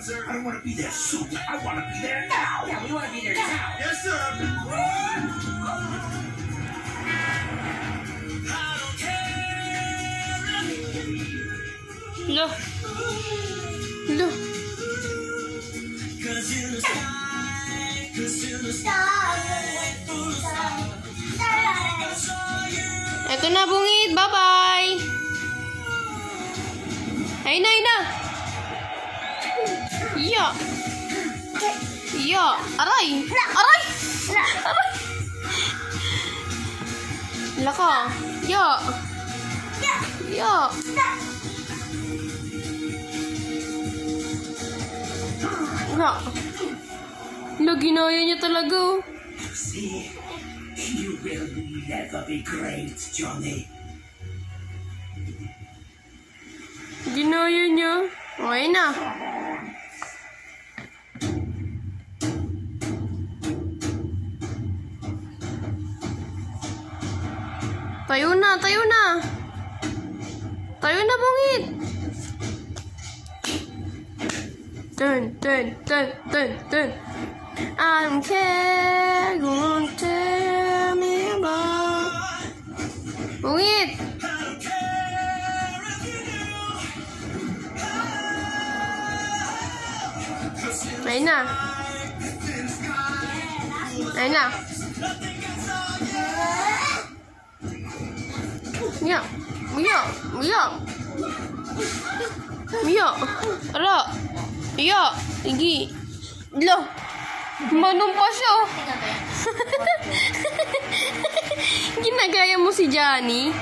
sir. I don't want to be there soon. I want to be there now. Yeah, we want to be there now. Yes, sir. Loh. Loh. Ito na, bungit. Bye-bye. Ayun na, ayun na. Iya. Iya. Aray. Aray. Aray. Laka. Iya. Iya. Nga. Ginaya niya talaga, oh. See, you will never be great, Johnny. Ginaya niya. Okay na. Tayo na, tayo na. Tayo na, bungit. Turn, turn, turn, turn, turn. I don't care, don't tell me about. Bungit. Ayun na. Ayun na. Mia. Mia. Mia. Mia. Ala. Mia. Tinggi. Loh. Manumpa siya, oh. Ginagaya mo si Johnny.